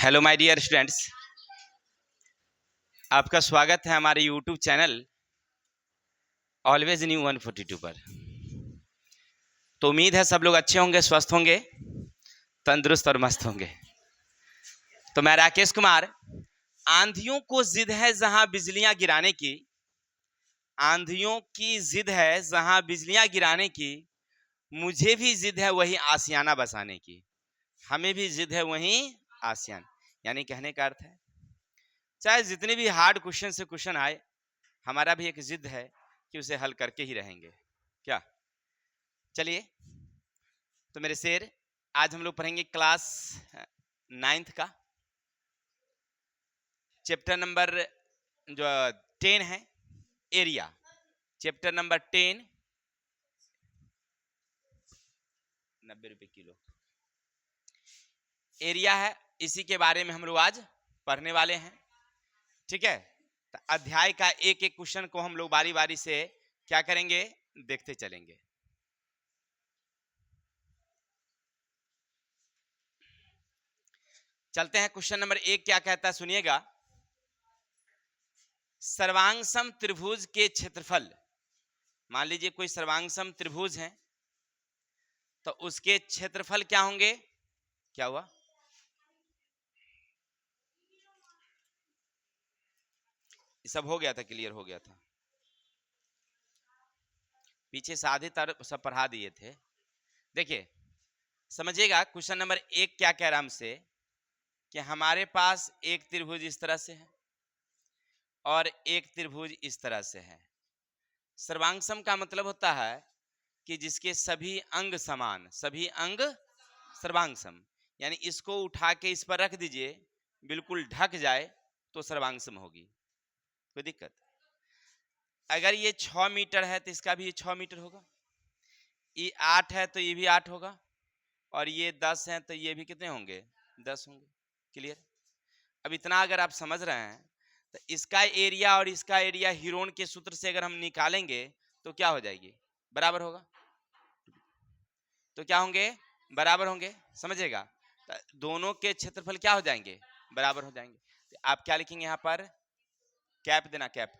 Hello my dear students, आपका स्वागत है हमारे यूट्यूब चैनल ऑलवेज न्यू 142 पर। तो उम्मीद है सब लोग अच्छे होंगे, स्वस्थ होंगे, तंदुरुस्त और मस्त होंगे। तो मैं राकेश कुमार, आंधियों को जिद है जहां बिजलियां गिराने की, आंधियों की जिद है जहां बिजलियां गिराने की, मुझे भी जिद है वही आसियाना बसाने की। हमें भी जिद है वही आसियान, यानी कहने का अर्थ है चाहे जितने भी हार्ड क्वेश्चन से क्वेश्चन आए, हमारा भी एक जिद है कि उसे हल करके ही रहेंगे। क्या? चलिए, तो मेरे शेर, आज हम लोग पढ़ेंगे क्लास 9th का चैप्टर नंबर जो 10 है, एरिया। चैप्टर नंबर 10, 90 रुपए किलो एरिया है। इसी के बारे में हम लोग आज पढ़ने वाले हैं। ठीक है, तो अध्याय का एक एक क्वेश्चन को हम लोग बारी बारी से क्या करेंगे, देखते चलेंगे। चलते हैं। क्वेश्चन नंबर 1 क्या कहता है, सुनिएगा। सर्वांगसम त्रिभुज के क्षेत्रफल, मान लीजिए कोई सर्वांगसम त्रिभुज है तो उसके क्षेत्रफल क्या होंगे। क्या हुआ? ये सब हो गया था, क्लियर हो गया था, पीछे से आधे तर सब पढ़ा दिए थे। देखिए, समझिएगा। क्वेश्चन नंबर 1 क्या कह रहा हमसे कि हमारे पास एक त्रिभुज इस तरह से है और एक त्रिभुज इस तरह से है। सर्वांगसम का मतलब होता है कि जिसके सभी अंग समान, सभी अंग सर्वांगसम, यानी इसको उठा के इस पर रख दीजिए, बिल्कुल ढक जाए तो सर्वांगसम होगी। कोई दिक्कत? अगर ये 6 मीटर है तो इसका भी ये 6 मीटर होगा, ये 8 है तो ये भी 8 होगा, और ये 10 है तो ये भी कितने होंगे, 10 होंगे। क्लियर? अब इतना अगर आप समझ रहे हैं तो इसका एरिया और इसका एरिया हीरोन के सूत्र से अगर हम निकालेंगे तो क्या हो जाएगी, बराबर होगा। तो क्या होंगे, बराबर होंगे। समझेगा? तो दोनों के क्षेत्रफल क्या हो जाएंगे, बराबर हो जाएंगे। तो आप क्या लिखेंगे यहाँ पर, कैप देना, कैप।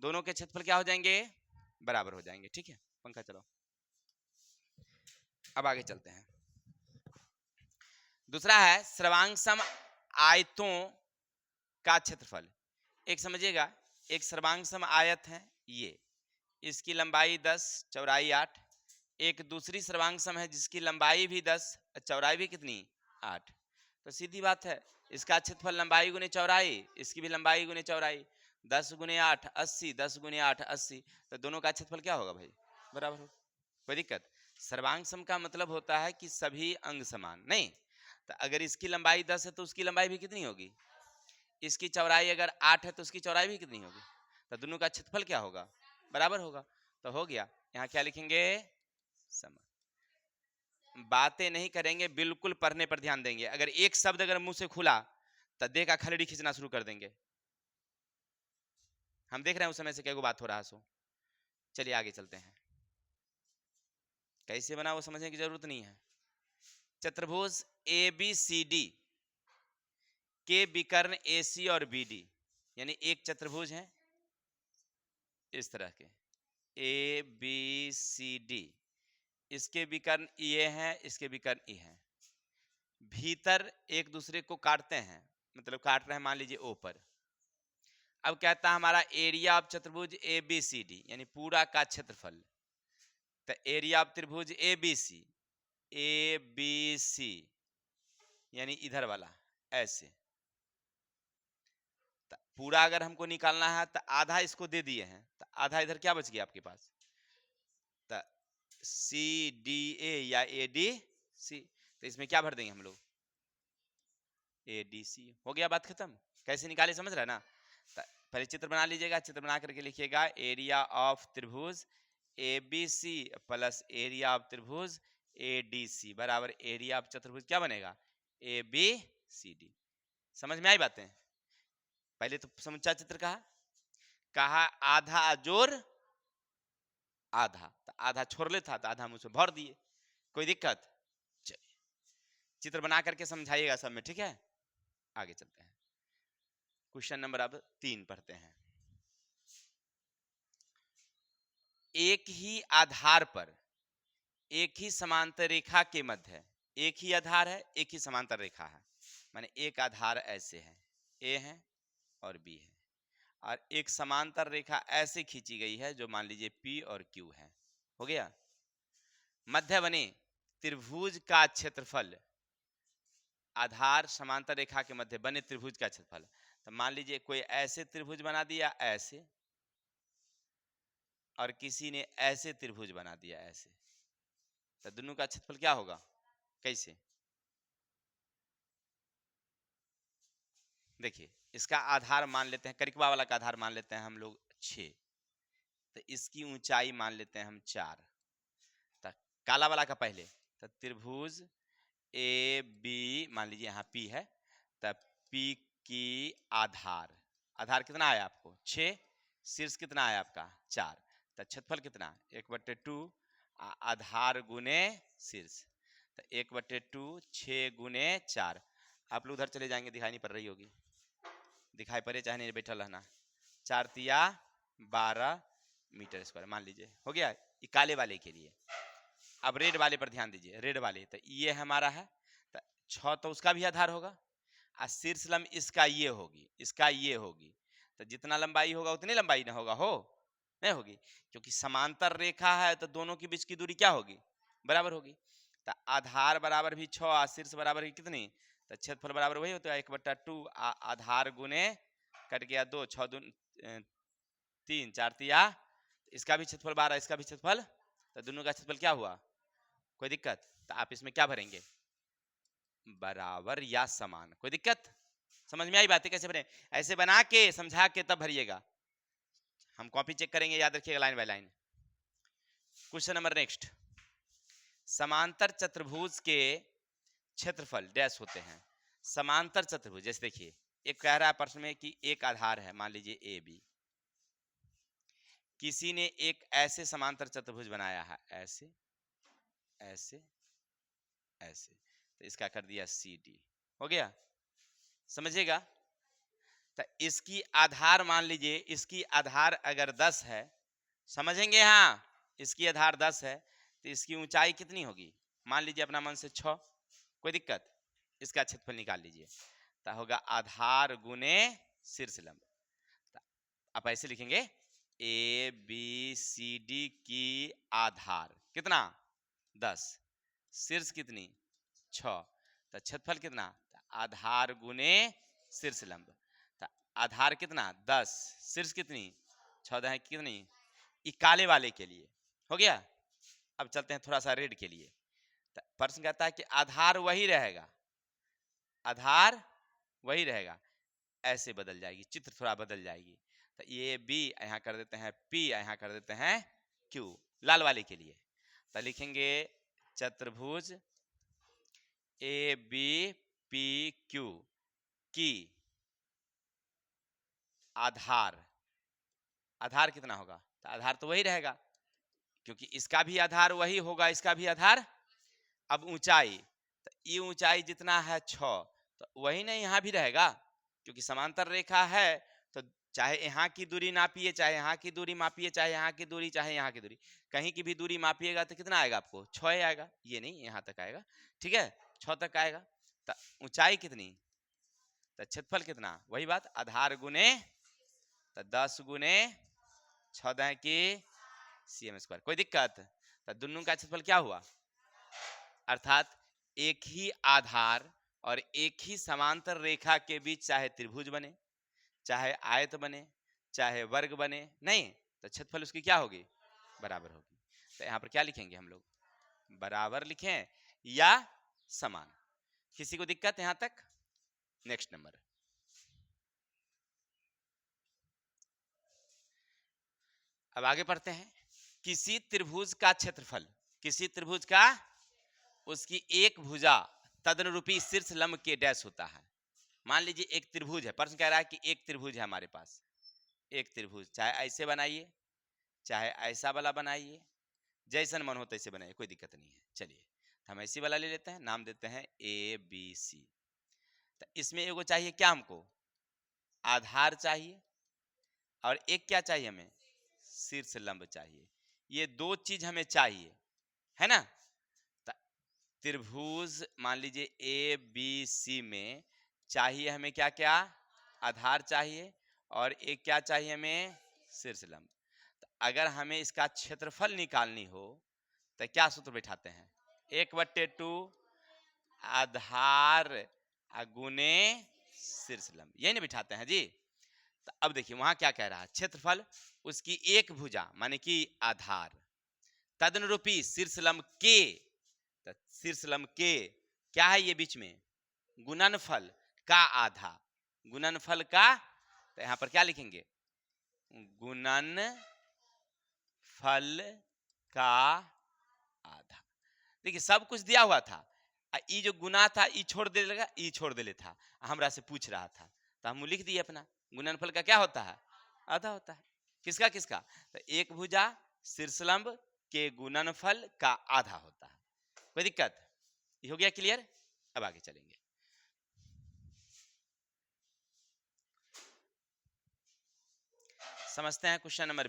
दोनों के क्षेत्रफल क्या हो जाएंगे, बराबर हो जाएंगे। ठीक है, पंखा चलो। अब आगे चलते हैं। दूसरा है सर्वांगसम आयतों का क्षेत्रफल। एक समझिएगा, एक सर्वांगसम आयत है, ये इसकी लंबाई 10, चौड़ाई 8। एक दूसरी सर्वांगसम है जिसकी लंबाई भी 10, चौड़ाई भी कितनी, 8। तो सीधी बात है, इसका क्षेत्रफल लंबाई गुने चौड़ाई, इसकी भी लंबाई गुने चौड़ाई, 10 गुने 8 80, 10 गुने 8 80। तो दोनों का क्षेत्रफल क्या होगा भाई, बराबर होगा। कोई दिक्कत? सर्वांगसम का मतलब होता है कि सभी अंग समान नहीं। तो अगर इसकी लंबाई 10 है तो उसकी लंबाई भी कितनी होगी, इसकी चौड़ाई अगर 8 है तो उसकी चौड़ाई भी कितनी होगी। तो दोनों का क्षेत्रफल क्या होगा, बराबर होगा। तो हो गया। यहाँ क्या लिखेंगे, समान। बातें नहीं करेंगे, बिल्कुल पढ़ने पर ध्यान देंगे। अगर एक शब्द अगर मुंह से खुला तो देह का खलड़ी खींचना शुरू कर देंगे। हम देख रहे हैं उस समय से क्या बात हो रहा है। सो चलिए आगे चलते हैं। कैसे बना वो समझने की जरूरत नहीं है। चतुर्भुज ABCD के विकर्ण AC और BD, यानी एक चतुर्भुज है इस तरह के ABCD, इसके विकर्ण ये हैं, इसके विकर्ण ये हैं, भीतर एक दूसरे को काटते हैं, मतलब काट रहे हैं मान लीजिए O पर। अब कहता है हमारा एरिया ऑफ चतुर्भुज ABCD, यानी पूरा का क्षेत्रफल। तो एरिया ऑफ त्रिभुज ABC यानी इधर वाला ऐसे। तो पूरा अगर हमको निकालना है तो आधा इसको दे दिए हैं, तो आधा इधर क्या बच गया आपके पास, तो CDA या ADC। तो इसमें क्या भर देंगे हम लोग, ADC। हो गया, बात खत्म। कैसे निकाले समझ रहा है ना। तो पहले चित्र बना लीजिएगा, चित्र बना करके लिखिएगा एरिया ऑफ त्रिभुज ABC प्लस एरिया ऑफ त्रिभुज ADC बराबर एरिया ऑफ चतुर्भुज क्या बनेगा, ABCD। समझ में आई बातें? पहले तो समुच्चय चित्र कहा आधा जोर आधा, तो आधा छोड़ ले था तो आधा मुझसे भर दिए। कोई दिक्कत? चलिए चित्र बना करके समझाइएगा सब में, ठीक है। आगे चलते हैं, क्वेश्चन नंबर अब 3 पढ़ते हैं। एक ही आधार पर एक ही समांतर रेखा के मध्य, एक ही आधार है, एक ही समांतर रेखा है, माने एक आधार ऐसे है, ए है और बी है, और एक समांतर रेखा ऐसे खींची गई है जो मान लीजिए पी और क्यू है। हो गया। मध्य बने त्रिभुज का क्षेत्रफल, आधार समांतर रेखा के मध्य बने त्रिभुज का क्षेत्रफल। तो मान लीजिए कोई ऐसे त्रिभुज बना दिया ऐसे, और किसी ने ऐसे त्रिभुज बना दिया ऐसे, तो दोनों का क्षेत्रफल क्या होगा? कैसे? देखिए, इसका आधार मान लेते हैं, करिकबा वाला का आधार मान लेते हैं हम लोग 6, तो इसकी ऊंचाई मान लेते हैं हम 4। तो काला वाला का पहले, तो त्रिभुज ए बी, मान लीजिए यहाँ पी है, तब पी की आधार, आधार कितना आया आपको? 6, शीर्ष कितना आया आपका? 4, तो क्षेत्रफल कितना? 1/2 आधार गुने शीर्ष, तो 1/2 6 गुने 4। आप लोग उधर चले जाएंगे, दिखाई नहीं पड़ रही होगी, दिखाई पड़े चाहे नहीं, बैठा रहना। 4 तिया 12 मीटर स्क्वायर मान लीजिए। हो गया ये काले वाले के लिए। अब रेड वाले पर ध्यान दीजिए, रेड वाले, तो ये हमारा है, तो 6 तो उसका भी आधार होगा, और शीर्ष लंब इसका ये होगी, इसका ये होगी, तो जितना लंबाई होगा उतनी लंबाई ना होगा, हो नहीं होगी, क्योंकि समांतर रेखा है तो दोनों के बीच की दूरी क्या होगी? बराबर होगी। तो आधार बराबर भी 6 और शीर्ष बराबर कितनी? तो क्षेत्रफल बराबर वही होता है 1/2 आधार गुने, कट गया 2, 6 2 3 4 तिया, इसका भी क्षेत्रफल 12, इसका भी क्षेत्रफल, तो दोनों का क्षेत्रफल क्या हुआ? कोई दिक्कत? तो आप इसमें क्या भरेंगे? बराबर या समान। कोई दिक्कत? समझ में आई बातें कैसे बने? ऐसे बना के समझा के तब भरिएगा, हम कॉपी चेक करेंगे, याद रखिएगा line by line. Question number next, समांतर चतुर्भुज के क्षेत्रफल डैश होते हैं। समांतर चतुर्भुज, जैसे देखिए एक कह रहा है प्रश्न में कि एक आधार है, मान लीजिए ए बी, किसी ने एक ऐसे समांतर चतुर्भुज बनाया है, ऐसे ऐसे ऐसे, तो इसका कर दिया सी डी। हो गया, समझिएगा। तो इसकी आधार मान लीजिए, इसकी आधार अगर 10 है, समझेंगे, हाँ इसकी आधार 10 है, तो इसकी ऊंचाई कितनी होगी? मान लीजिए अपना मन से 6, कोई दिक्कत? इसका क्षेत्रफल निकाल लीजिए, तो होगा आधार गुने शीर्ष लंब। आप ऐसे लिखेंगे ए बी सी डी की आधार कितना? 10, शीर्ष कितनी? 6, तो क्षेत्रफल कितना? आधार गुने शीर्ष लंब, तो आधार कितना? 10, शीर्ष कितनी? 14 कितनी? ये काले वाले के लिए। हो गया। अब चलते हैं थोड़ा सा रेड के लिए। तो प्रश्न कहता है कि आधार वही रहेगा, आधार वही रहेगा, ऐसे बदल जाएगी, चित्र थोड़ा बदल जाएगी। तो ये बी यहाँ कर देते हैं पी, यहाँ कर देते हैं क्यू, लाल वाले के लिए। तो लिखेंगे चतुर्भुज ए बी पी क्यू की आधार, आधार कितना होगा? तो आधार तो वही रहेगा, क्योंकि इसका भी आधार वही होगा, इसका भी आधार। अब ऊंचाई, तो ये ऊंचाई जितना है 6, तो वही नहीं यहाँ भी रहेगा, क्योंकि समांतर रेखा है, तो चाहे यहाँ की दूरी नापिए, चाहे यहाँ की दूरी मापिए, चाहे यहाँ की दूरी, चाहे यहाँ की दूरी, कहीं की भी दूरी मापिएगा तो कितना आएगा आपको? 6 आएगा, ये नहीं यहाँ तक आएगा, ठीक है, 6 तक आएगा। तो ऊंचाई कितनी? तो क्षेत्रफल कितना? वही बात, आधार गुने, तो 10 गुने 14 की सीएम स्क्वायर। कोई दिक्कत? तो दोनों का क्षेत्रफल क्या हुआ? अर्थात एक ही आधार और एक ही समांतर रेखा के बीच चाहे त्रिभुज बने, चाहे आयत बने, चाहे वर्ग बने, नहीं तो क्षेत्रफल उसकी क्या होगी? बराबर होगी। तो यहाँ पर क्या लिखेंगे हम लोग? बराबर लिखें या समान। किसी को दिक्कत यहाँ तक? नेक्स्ट नंबर, अब आगे पढ़ते हैं। किसी त्रिभुज का क्षेत्रफल, किसी त्रिभुज का, उसकी एक भुजा तदनुरूपी शीर्ष लंब के डैश होता है। मान लीजिए एक त्रिभुज है, प्रश्न कह रहा है कि एक त्रिभुज है हमारे पास, एक त्रिभुज, चाहे ऐसे बनाइए चाहे ऐसा वाला बनाइए, जैसन मन हो तैसे बनाइए, कोई दिक्कत नहीं है। चलिए हम ऐसी वाला ले लेते हैं, नाम देते हैं ए बी सी। तो इसमें एगो चाहिए क्या हमको, आधार चाहिए, और एक क्या चाहिए हमें, शीर्ष लंब चाहिए। ये दो चीज हमें चाहिए, है ना। तो त्रिभुज मान लीजिए ए बी सी में चाहिए हमें क्या क्या, आधार चाहिए, और एक क्या चाहिए हमें, शीर्ष लंब। तो अगर हमें इसका क्षेत्रफल निकालनी हो तो क्या सूत्र बैठाते हैं, 1/2 आधार गुने शीर्ष लंब, यही ना बिठाते हैं जी। तो अब देखिए वहां क्या कह रहा है, क्षेत्रफल उसकी एक भुजा माने कि आधार, तदनुरूपी शीर्ष लंब के, तो शीर्ष लंब के क्या है ये बीच में, गुणनफल का आधा, गुणनफल का, तो यहां पर क्या लिखेंगे, गुणनफल का आधा। देखिए सब कुछ दिया हुआ था, ई जो गुना था ई छोड़ दे लगा, ई छोड़ दे था, हमरा से पूछ रहा था तो हम लिख दिए अपना, गुणनफल का क्या होता है, आधा होता है। किसका किसका, तो एक भुजा शीर्षलंब के गुणनफल का आधा होता है। कोई दिक्कत, ये हो गया क्लियर। अब आगे चलेंगे। समझते हैं क्वेश्चन नंबर,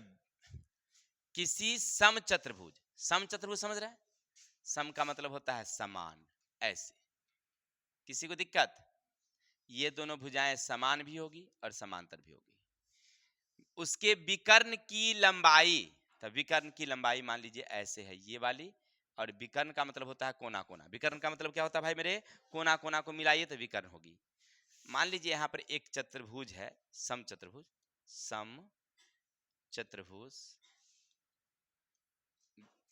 किसी समचतुर्भुज, समचतुर्भुज समझ रहे हैं, सम का मतलब होता है समान, ऐसे किसी को दिक्कत, ये दोनों भुजाएं समान भी होगी और समांतर भी होगी। उसके विकर्ण की लंबाई, तो विकर्ण की लंबाई मान लीजिए ऐसे है ये वाली, और विकर्ण का मतलब होता है कोना कोना, विकर्ण का मतलब क्या होता है भाई मेरे, कोना कोना को मिलाइए तो विकर्ण होगी। मान लीजिए यहाँ पर एक चतुर्भुज है, सम चतुर्भुज, सम चतुर्भुज,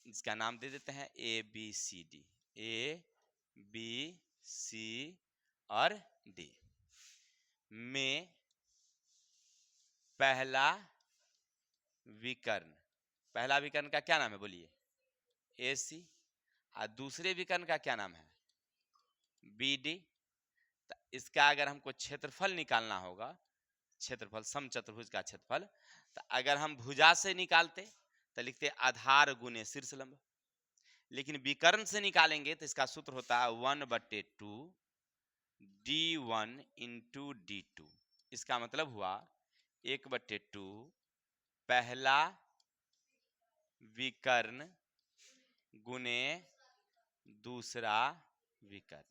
इसका नाम दे देते हैं A B C D, A B C और डी में पहला विकर्ण, पहला विकर्ण का क्या नाम है बोलिए, ए सी, और दूसरे विकर्ण का क्या नाम है, बी डी। इसका अगर हमको क्षेत्रफल निकालना होगा, क्षेत्रफल समचतुर्भुज का क्षेत्रफल, तो अगर हम भुजा से निकालते तो लिखते आधार गुने शीर्षलंब, लेकिन विकर्ण से निकालेंगे तो इसका सूत्र होता है 1/2 d1 इंटू d2। इसका मतलब हुआ 1/2 पहला विकर्ण गुने दूसरा विकर्ण,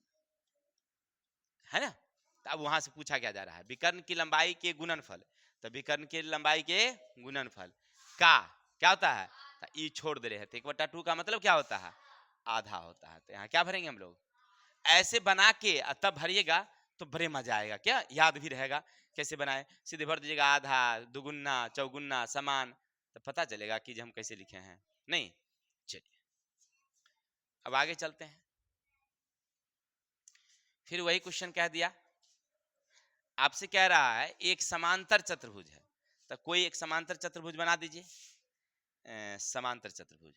है ना। तो अब वहां से पूछा क्या जा रहा है, विकर्ण की लंबाई के गुणनफल, तो विकर्ण की लंबाई के गुणनफल का क्या होता है, तो ई छोड़ दे रहे हैं, तो 1/2 का मतलब क्या होता है, आधा होता है। तो यहाँ क्या भरेंगे हम लोग, ऐसे बना के तब भरिएगा तो बड़े मजा आएगा, क्या याद भी रहेगा कैसे बनाए, सीधे भर दीजिएगा आधा दुगुना चौगुना समान, तो पता चलेगा कि हम कैसे लिखे हैं, नहीं। चलिए अब आगे चलते हैं। फिर वही क्वेश्चन कह दिया, आपसे कह रहा है एक समांतर चतुर्भुज है, तो कोई एक समांतर चतुर्भुज बना दीजिए, समांतर चतुर्भुज,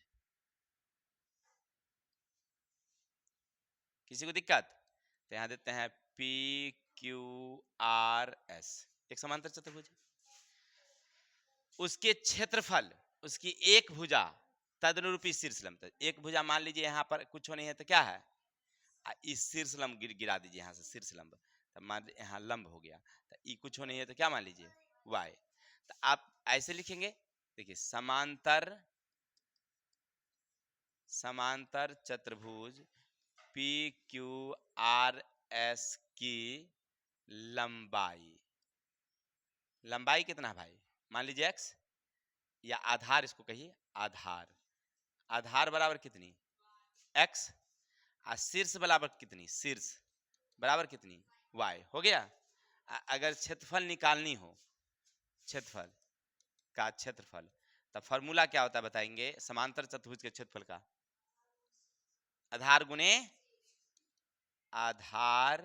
किसी को दिक्कत, तो यहां देते हैं पी क्यू आर एस, एक समांतर चतुर्भुज, उसके क्षेत्रफल उसकी एक भुजा तदनुरूपी शीर्षलंब, एक भुजा मान लीजिए यहाँ पर कुछ नहीं है तो क्या है, इस शीर्षलंब गिरा दीजिए यहाँ से शीर्षलंब, तो मान यहाँ लंब हो गया, तो ई कुछ नहीं है तो क्या मान लीजिए y। तो आप ऐसे लिखेंगे, देखिए समांतर, समांतर चतुर्भुज पी क्यू आर एस की लंबाई, लंबाई कितना भाई, मान लीजिए x, या आधार इसको कहिए, आधार, आधार बराबर कितनी x, और शीर्ष बराबर कितनी, शीर्ष बराबर कितनी y, हो गया। अगर क्षेत्रफल निकालनी हो, क्षेत्रफल का क्षेत्रफल, तो फॉर्मूला क्या होता है बताएंगे, समांतर चतुर्भुज के क्षेत्रफल का आधार गुने आधार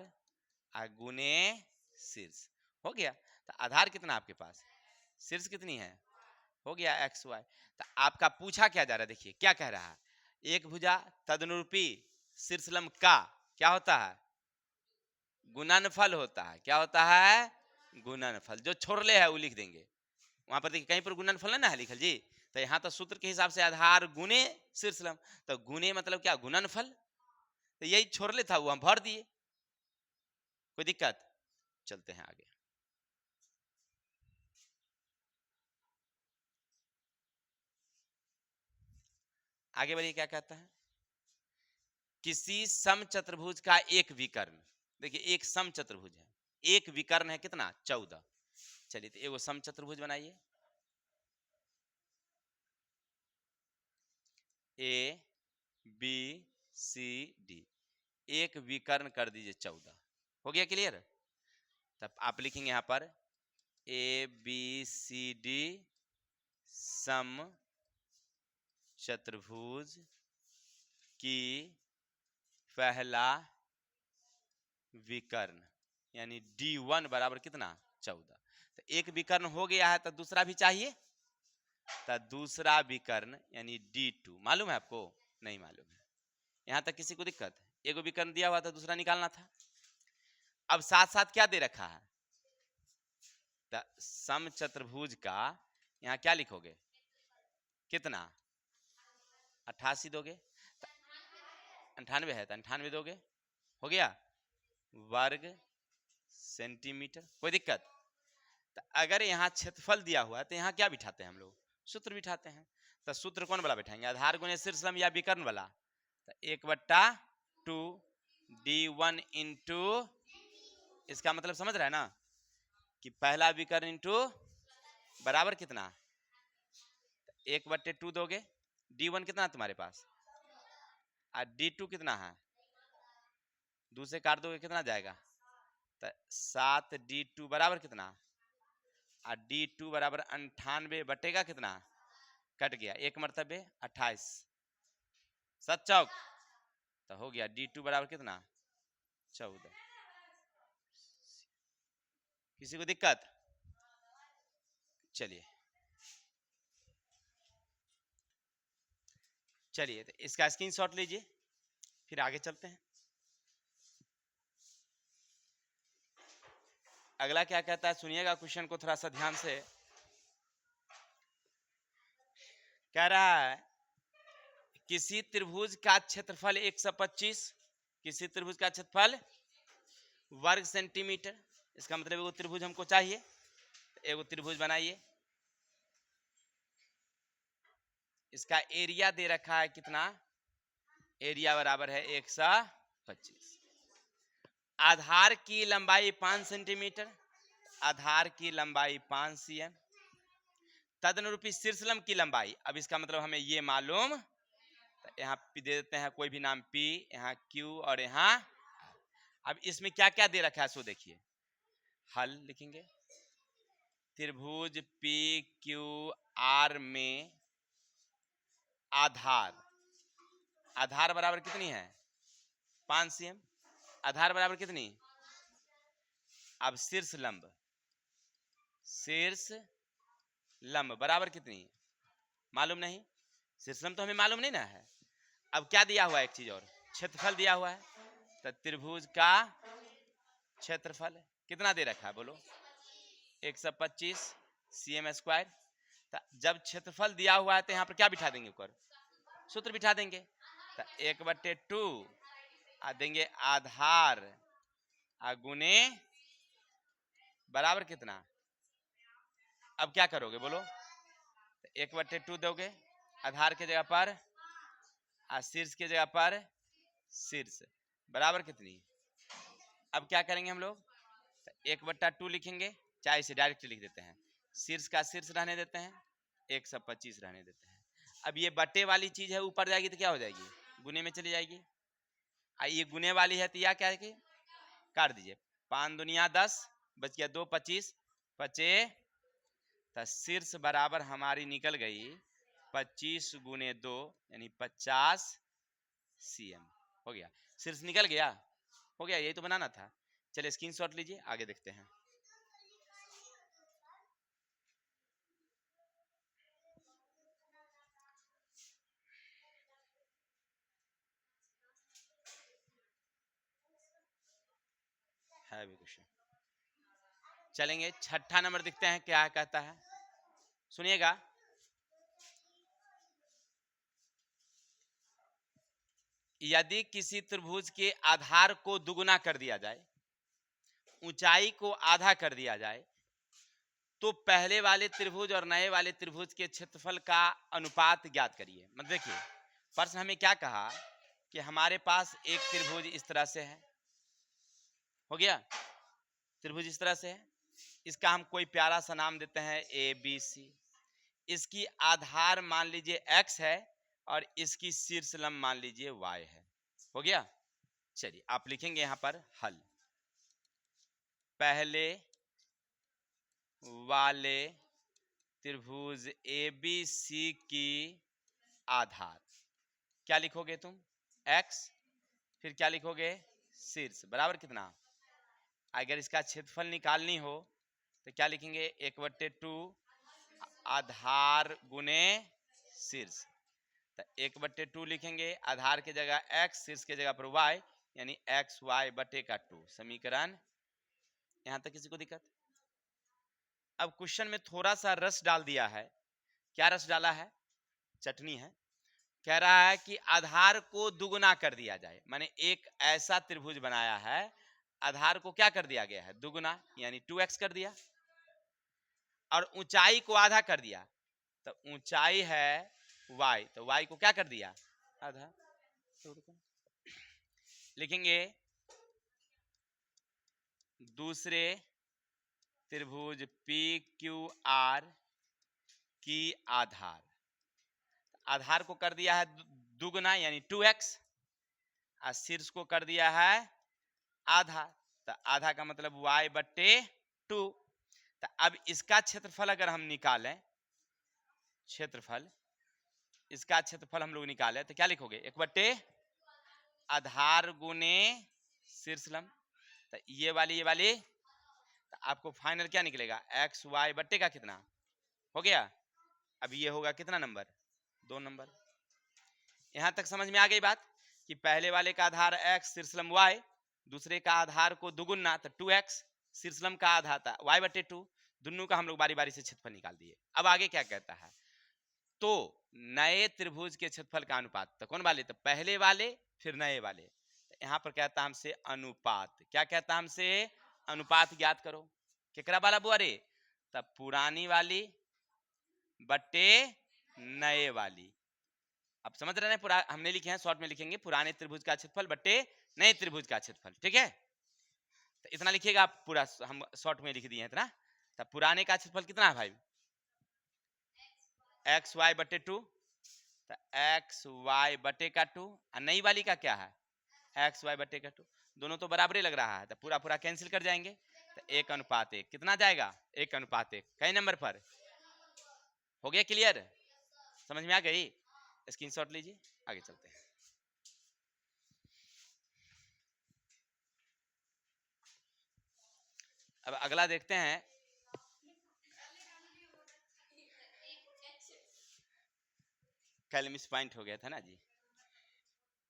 गुने शीर्ष, हो गया। तो आधार कितना आपके पास, शीर्ष कितनी है, हो गया एक्स वाई। तो आपका पूछा क्या जा रहा है, देखिए क्या कह रहा है, एक भुजा तदनुरूपी शीर्षलंब का क्या होता है, गुणनफल होता है, क्या होता है, गुणनफल, जो छोड़ले है वो लिख देंगे वहां पर, देखिए कहीं पर गुणनफल ना है लिखल जी, तो यहाँ तो सूत्र के हिसाब से आधार गुने शीर्षलंब, तो गुने मतलब क्या, गुणनफल, तो यही छोड़ले था वो हम भर दिए, कोई दिक्कत? चलते हैं आगे। आगे बढ़िए, क्या कहता है? किसी समचतुर्भुज का एक विकर्ण, देखिए एक समचतुर्भुज है, एक विकर्ण है कितना? 14। चलिए तो एगो समचतुर्भुज बनाइए, ए बी सी डी, एक विकर्ण कर दीजिए 14। हो गया क्लियर? तब आप लिखेंगे यहां पर ए बी सी डी सम चतुर्भुज की पहला विकर्ण, यानी D1 बराबर कितना? 14। तो एक विकर्ण हो गया है, तो दूसरा भी चाहिए, तो दूसरा विकर्ण यानी D2 मालूम है आपको? नहीं मालूम है। यहां तक किसी को दिक्कत? एक विकर्ण दिया हुआ था, दूसरा निकालना था। अब साथ साथ क्या दे रखा है? तो समचतुर्भुज का यहां क्या लिखोगे? कितना? 88 दोगे, 98 है तो 98 दोगे, हो गया वर्ग सेंटीमीटर। कोई दिक्कत? तो अगर यहाँ क्षेत्रफल दिया हुआ है तो यहाँ क्या बिठाते हैं हम लोग? सूत्र बिठाते हैं। तो सूत्र कौन वाला बिठाएंगे? आधार गुणे शीर्षलंब या विकर्ण वाला? तो 1/2 D1 इंटू, इसका मतलब समझ रहा है ना कि पहला विकर्ण इंटू बराबर कितना? 1/2 दोगे, D1 कितना तुम्हारे पास, और D2 कितना है? 2 से काट दोगे कितना जाएगा? तो 7 D2 बराबर कितना? और D2 बराबर 98 बटेगा कितना? कट गया, एक मरतबे 28, 7 चौक, तो हो गया D2 बराबर कितना? 14। किसी को दिक्कत? चलिए चलिए, तो इसका स्क्रीनशॉट लीजिए, फिर आगे चलते हैं। अगला क्या कहता है, सुनिएगा क्वेश्चन को थोड़ा सा ध्यान से। कह रहा है किसी त्रिभुज का क्षेत्रफल 125, किसी त्रिभुज का क्षेत्रफल वर्ग सेंटीमीटर। इसका मतलब एगो त्रिभुज हमको चाहिए, एगो त्रिभुज बनाइए। इसका एरिया दे रखा है कितना? एरिया बराबर है 125। आधार की लंबाई 5 सेंटीमीटर, आधार की लंबाई 5 cm, तदनुरूपी शीर्षलंब की लंबाई। अब इसका मतलब हमें ये मालूम, तो यहाँ दे देते हैं कोई भी नाम P, यहाँ Q और यहाँ। अब इसमें क्या क्या दे रखा है सो देखिए, हल लिखेंगे। त्रिभुज PQR में आधार, आधार बराबर कितनी है? 5 cm। आधार बराबर कितनी? अब शीर्ष लंब, शीर्ष लंब बराबर कितनी? मालूम नहीं। शीर्ष लंब तो हमें मालूम नहीं ना है। अब क्या दिया हुआ है? एक चीज और, क्षेत्रफल दिया हुआ है। तो त्रिभुज का क्षेत्रफल कितना दे रखा है बोलो? 125 cm स्क्वायर। तो जब क्षेत्रफल दिया हुआ है तो यहाँ पर क्या बिठा देंगे? ऊपर सूत्र बिठा देंगे। तो 1/2 देंगे आधार गुने बराबर कितना? अब क्या करोगे बोलो? 1/2 दोगे आधार के जगह पर, शीर्ष के जगह पर शीर्ष बराबर कितनी? अब क्या करेंगे हम लोग? 1/2 लिखेंगे, चाहे इसे डायरेक्ट लिख देते हैं। शीर्ष का शीर्ष रहने देते हैं, 125 रहने देते हैं। अब ये बटे वाली चीज है, ऊपर जाएगी तो क्या हो जाएगी? गुने में चली जाएगी। ये गुने वाली है तो यह क्या है कि काट दीजिए, 5 दुनिया 10, बच गया 2 25 पचे। तो शीर्ष बराबर हमारी निकल गई 25 गुने 2 यानी 50 cm। हो गया, शीर्ष निकल गया, हो गया, यही तो बनाना था। चलिए स्क्रीनशॉट लीजिए, आगे देखते हैं। है भी क्वेश्चन, चलेंगे छठा नंबर देखते हैं क्या कहता है, सुनिएगा। यदि किसी त्रिभुज के आधार को दुगुना कर दिया जाए, ऊंचाई को आधा कर दिया जाए तो पहले वाले त्रिभुज और नए वाले त्रिभुज के क्षेत्रफल का अनुपात ज्ञात करिए। मतलब देखिए प्रश्न हमें क्या कहा कि हमारे पास एक त्रिभुज इस तरह से है, हो गया, त्रिभुज इस तरह से है, इसका हम कोई प्यारा सा नाम देते हैं ए बी सी, इसकी आधार मान लीजिए x है और इसकी शीर्ष लंब मान लीजिए y है, हो गया। चलिए आप लिखेंगे यहां पर हल, पहले वाले त्रिभुज ए बी सी की आधार, क्या लिखोगे तुम, x, फिर क्या लिखोगे, शीर्ष, बराबर कितना, अगर इसका क्षेत्रफल निकालनी हो तो क्या लिखेंगे, 1/2 आधार गुने शीर्ष, तो 1/2 लिखेंगे, आधार की जगह x, शीर्ष की जगह पर y, यानी xy/2, समीकरण। यहां तक किसी को दिक्कत? अब क्वेश्चन में थोड़ा सा रस डाल दिया है, क्या रस डाला है, चटनी है, कह रहा है कि आधार को दुगुना कर दिया जाए, माने एक ऐसा त्रिभुज बनाया है, आधार को क्या कर दिया गया है, दुगुना, यानी 2x कर दिया, और ऊंचाई को आधा कर दिया, तो ऊंचाई है y, तो y को क्या कर दिया, आधा। लिखेंगे दूसरे त्रिभुज पी क्यू आर की आधार, आधार को कर दिया है दुगुना यानी 2x, और शीर्ष को कर दिया है आधा, तो आधा का मतलब y/2। तो अब इसका क्षेत्रफल अगर हम निकालें, क्षेत्रफल, इसका क्षेत्रफल हम लोग निकालें तो क्या लिखोगे, 1/, आधार गुने शीर्ष लंब, तो ये वाली, तो आपको फाइनल क्या निकलेगा, xy/, का कितना हो गया, अब ये होगा कितना नंबर, 2 नंबर। यहां तक समझ में आ गई बात कि पहले वाले का आधार x, शीर्ष लंब y, दूसरे का आधार को दुगुना तो 2x, शीर्ष लंब का आधा था y/2, दोनों का हम लोग बारी बारी से क्षेत्रफल निकाल दिए। अब आगे क्या कहता है, तो नए त्रिभुज के क्षेत्रफल का अनुपात, तो कौन वाले, तो पहले वाले फिर नए वाले, तो यहाँ पर कहता हमसे अनुपात, क्या कहता हमसे, अनुपात ज्ञात करो, केकरा वाला बुआ रे, तब पुरानी वाली बट्टे नए वाली। अब समझ रहे हैं, पूरा हमने लिखे हैं, शॉर्ट में लिखेंगे पुराने त्रिभुज का क्षेत्रफल बट्टे नए त्रिभुज का क्षेत्रफल, ठीक है, तो इतना लिखिएगा आप, पूरा हम शॉर्ट में लिख दिए हैं इतना। तब पुराने का क्षेत्रफल कितना है भाई, xy/2, तो xy/2, और नई वाली का क्या है, xy/2, दोनों तो बराबर ही लग रहा है, तो पूरा पूरा कैंसिल कर जाएंगे, तो 1:1, कितना जाएगा, 1:1, कई नंबर पर, हो गया क्लियर, समझ में आ गई, स्क्रीनशॉट लीजिए, आगे चलते हैं। अब अगला देखते हैं, कल मिस पॉइंट हो गया था ना जी,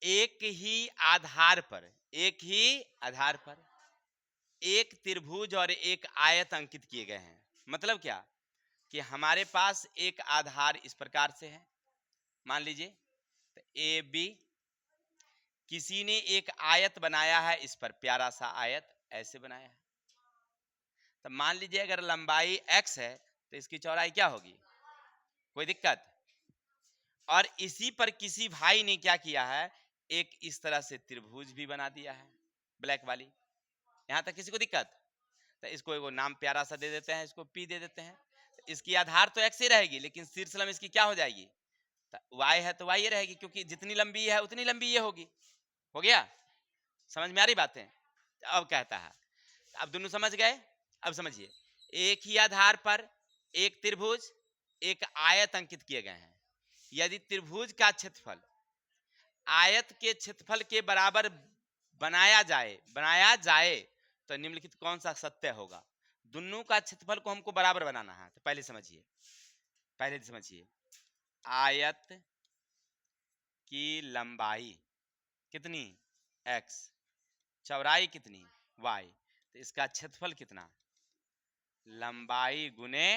एक ही आधार पर, एक ही आधार पर एक त्रिभुज और एक आयत अंकित किए गए हैं। मतलब क्या कि हमारे पास एक आधार इस प्रकार से है, मान लीजिए तो ए बी, किसी ने एक आयत बनाया है, इस पर प्यारा सा आयत ऐसे बनाया है, तो मान लीजिए अगर लंबाई x है तो इसकी चौड़ाई क्या होगी, कोई दिक्कत, और इसी पर किसी भाई ने क्या किया है, एक इस तरह से त्रिभुज भी बना दिया है, ब्लैक वाली, यहां तक किसी को दिक्कत, तो इसको एगो नाम प्यारा सा दे देते हैं, इसको P दे देते हैं, तो इसकी आधार तो x ही रहेगी, लेकिन शीर्ष लंब इसकी क्या हो जाएगी, तो y है तो y ये रहेगी, क्योंकि जितनी लंबी है उतनी लंबी ये होगी, हो गया, समझ में आ रही बातें। अब कहता है, अब दोनों समझ गए, अब समझिए, एक ही आधार पर एक त्रिभुज एक आयत अंकित किए गए हैं, यदि त्रिभुज का क्षेत्रफल आयत के क्षेत्रफल के बराबर बनाया जाए तो निम्नलिखित कौन सा सत्य होगा, दोनों का क्षेत्रफल को हमको बराबर बनाना है, तो पहले समझिए आयत की लंबाई कितनी x, चौड़ाई कितनी y, तो इसका क्षेत्रफल कितना, लंबाई गुने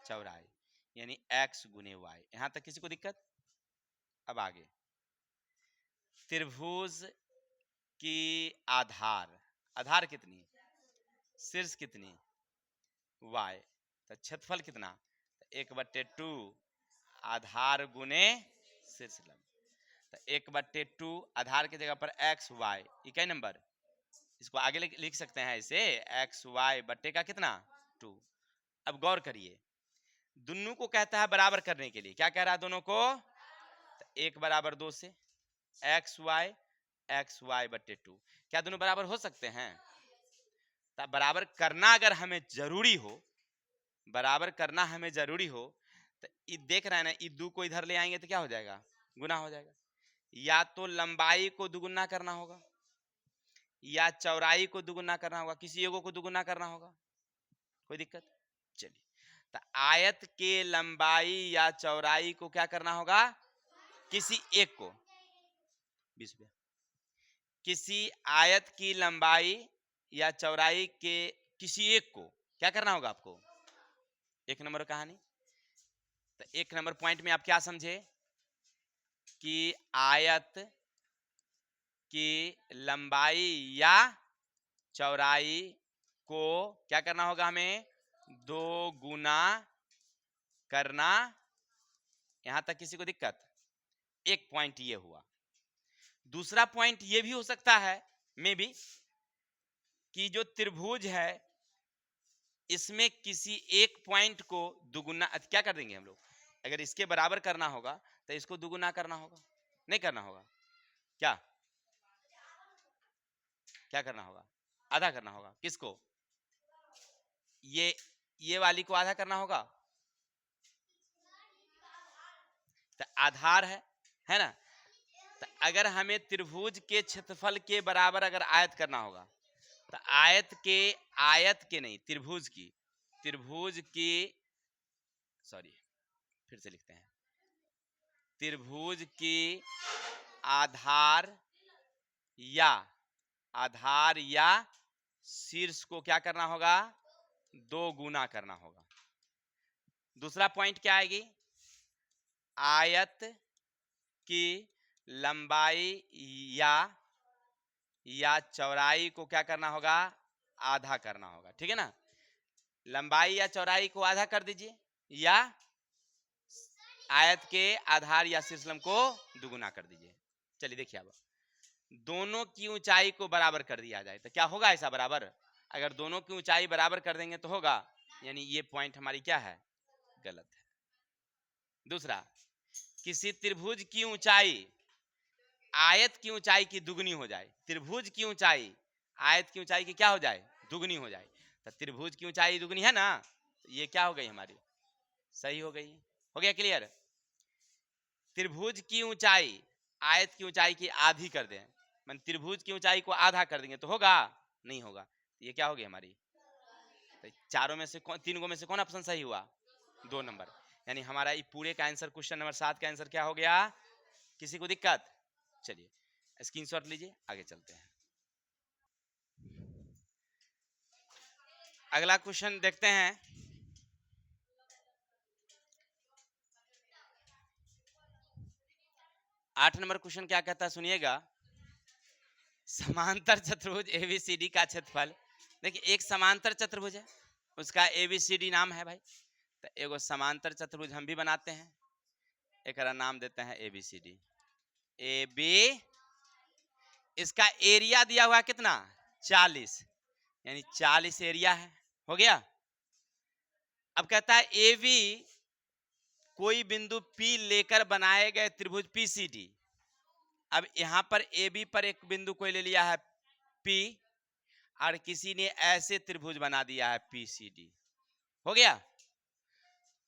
चौड़ाई, यानी x गुने y। यहां तक किसी को दिक्कत? अब आगे, त्रिभुज की आधार कितनी, शीर्ष कितनी y, तो क्षेत्रफल कितना 1/2 आधार गुने शीर्ष लंब, तो 1/2 आधार की जगह पर x y इकाई नंबर, इसको आगे लिख सकते हैं इसे x y बट्टे का कितना 2। अब गौर करिए दोनों को कहता है बराबर करने के लिए, क्या कह रहा है दोनों को, तो 1 = 2 से x y बट्टे 2, क्या दोनों बराबर हो सकते हैं, तो बराबर करना अगर हमें जरूरी हो, बराबर करना हमें जरूरी हो, तो ये देख रहे हैं ना, ये 2 को इधर ले आएंगे तो क्या हो जाएगा, गुना हो जाएगा। या तो लंबाई को दुगुना करना होगा या चौड़ाई को दुगुना करना होगा, किसी एगो को दुगुना करना होगा, कोई दिक्कत। चलिए, तो आयत के लंबाई या चौड़ाई को क्या करना होगा, किसी एक को 20 रुपया, किसी आयत की लंबाई या चौड़ाई के किसी एक को क्या करना होगा आपको, 1 नंबर कहानी। तो 1 नंबर पॉइंट में आप क्या समझे कि आयत की लंबाई या चौड़ाई को क्या करना होगा, हमें 2 गुना करना। यहां तक किसी को दिक्कत, एक पॉइंट ये हुआ। दूसरा पॉइंट ये भी हो सकता है मे बी कि जो त्रिभुज है इसमें किसी एक पॉइंट को दुगुना, क्या कर देंगे हम लोग, अगर इसके बराबर करना होगा तो इसको दुगुना करना होगा, नहीं करना होगा, क्या क्या करना होगा, आधा करना होगा, किसको, ये वाली को आधा करना होगा, तो आधार है ना। तो अगर हमें त्रिभुज के क्षेत्रफल के बराबर अगर आयत करना होगा, तो आयत के नहीं, त्रिभुज की सॉरी फिर से लिखते हैं, त्रिभुज की आधार या शीर्ष को क्या करना होगा, 2 गुना करना होगा। दूसरा पॉइंट क्या आएगी, आयत की लंबाई या चौड़ाई को क्या करना होगा, आधा करना होगा, ठीक है ना। लंबाई या चौड़ाई को आधा कर दीजिए या आयत के आधार या शीर्षलंब को दुगुना कर दीजिए। चलिए देखिए, अब दोनों की ऊंचाई को बराबर कर दिया जाए तो क्या होगा, ऐसा बराबर, अगर दोनों की ऊंचाई बराबर कर देंगे तो होगा, यानी ये पॉइंट हमारी क्या है, गलत है। दूसरा, किसी त्रिभुज की ऊंचाई आयत की ऊंचाई की दुगनी हो जाए, त्रिभुज की ऊंचाई आयत की ऊंचाई की क्या हो जाए, दुगनी हो जाए, तो त्रिभुज की ऊंचाई दुगनी है ना, तो ये क्या हो गई हमारी, सही हो गई, हो गया क्लियर। त्रिभुज की ऊंचाई आयत की ऊंचाई की आधी कर दें, मन त्रिभुज की ऊंचाई को आधा कर देंगे तो होगा, नहीं होगा, तो ये क्या हो गई हमारी, तो चारों में से तीन में से कौन ऑप्शन सही हुआ, 2 नंबर, यानी हमारा ये पूरे का आंसर क्वेश्चन नंबर 7 का आंसर क्या हो गया, किसी को दिक्कत। चलिए स्क्रीनशॉट लीजिए, आगे चलते हैं। अगला क्वेश्चन देखते हैं। आठ नंबर क्वेश्चन क्या कहता है, सुनिएगा। समांतर चतुर्भुज एबीसीडी का क्षेत्रफल, देखिए एक समांतर चतुर्भुज है, उसका एबीसीडी नाम है भाई, तो एगो समांतर चतुर्भुज हम भी बनाते हैं, एक नाम देते हैं एबीसीडी, ए बी, इसका एरिया दिया हुआ कितना 40, यानी 40 एरिया है, हो गया। अब कहता है ए बी कोई बिंदु P लेकर बनाए गए त्रिभुज PCD। अब यहां पर ए बी पर एक बिंदु कोई ले लिया है P और किसी ने ऐसे त्रिभुज बना दिया है PCD, हो गया।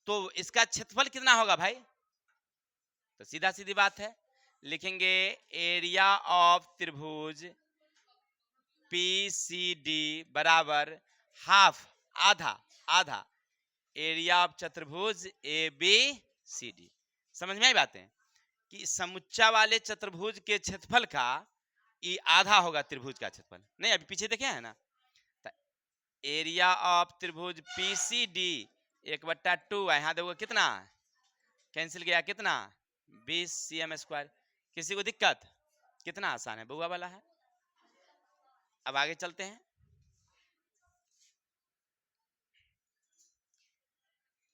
तो इसका क्षेत्रफल कितना होगा भाई, तो सीधा सीधी बात है, लिखेंगे एरिया ऑफ त्रिभुज PCD बराबर हाफ, आधा एरिया ऑफ चतुर्भुज ABCD। समझ में आई बातें कि समुच्चा वाले चतुर्भुज के क्षेत्रफल का ये आधा होगा त्रिभुज का क्षेत्रफल, नहीं अभी पीछे देखे है ना, तो एरिया ऑफ त्रिभुज PCD 1/2, यहाँ देखो कितना कैंसिल गया, कितना 20 cm²। किसी को दिक्कत, कितना आसान है, बुआ वाला है। अब आगे चलते हैं।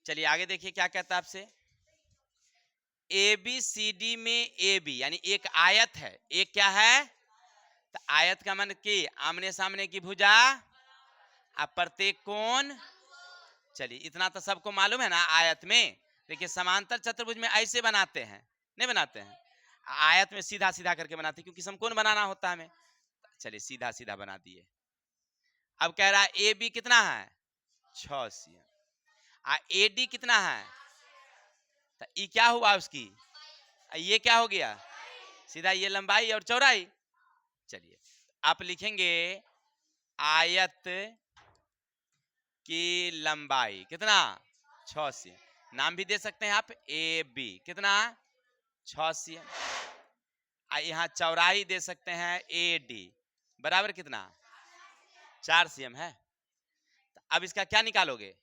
चलिए आगे देखिए क्या कहता है आपसे। ए बी सी डी में ए बी यानी एक आयत है, एक क्या है, तो आयत का मन की आमने सामने की भुजा अब प्रत्येक कोण। चलिए इतना तो सबको मालूम है ना। आयत में देखिए समांतर चतुर्भुज में ऐसे बनाते हैं, नहीं बनाते हैं, आयत में सीधा सीधा करके बनाते हैं क्योंकि समकोण बनाना होता है हमें। चलिए सीधा सीधा बना दिए। अब कह रहा है ए बी कितना है 6 cm, ए डी कितना है, तो ई क्या हुआ उसकी, ये क्या हो गया सीधा, ये लंबाई और चौड़ाई। चलिए आप लिखेंगे आयत की लंबाई कितना 6 cm, नाम भी दे सकते हैं आप ए बी कितना 6 cm, यहाँ चौड़ाई दे सकते हैं ए डी बराबर कितना 4 cm है। तो अब इसका क्या निकालोगे,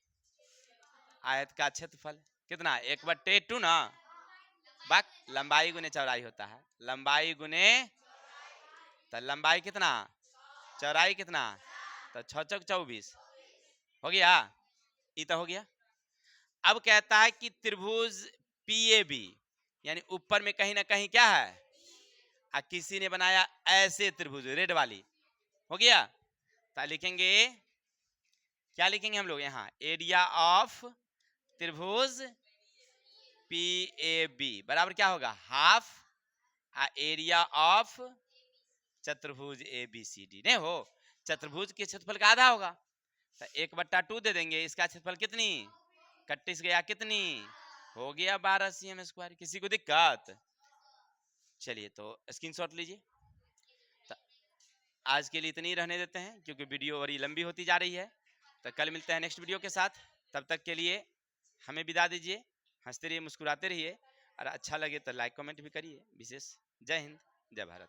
आयत का क्षेत्रफल कितना 1/2 ना, बाक लंबाई गुने चौड़ाई होता है, लंबाई गुने, तो लंबाई कितना चौड़ाई कितना, तो 6 चौक 24 हो गया, ये तो हो गया। अब कहता है कि त्रिभुज पी ए बी यानी ऊपर में कहीं ना कहीं क्या है, किसी ने बनाया ऐसे त्रिभुज रेड वाली, हो गया। तो लिखेंगे क्या लिखेंगे हम लोग यहाँ, एरिया ऑफ त्रिभुज पी ए बी बराबर क्या होगा हाफ एरिया ऑफ चतुर्भुज ए बी सी डी, नहीं हो चतुर्भुज के क्षेत्रफल का आधा होगा, तो 1/2 दे देंगे, इसका क्षेत्रफल कितनी 31 गया कितनी हो गया 12 cm²। किसी को दिक्कत, चलिए तो स्क्रीनशॉट लीजिए। तो आज के लिए इतनी ही रहने देते हैं क्योंकि वीडियो बड़ी लंबी होती जा रही है। तो कल मिलते हैं नेक्स्ट वीडियो के साथ, तब तक के लिए हमें विदा दीजिए। हंसते रहिए मुस्कुराते रहिए और अच्छा लगे तो लाइक कमेंट भी करिए। विशेष जय हिंद जय भारत।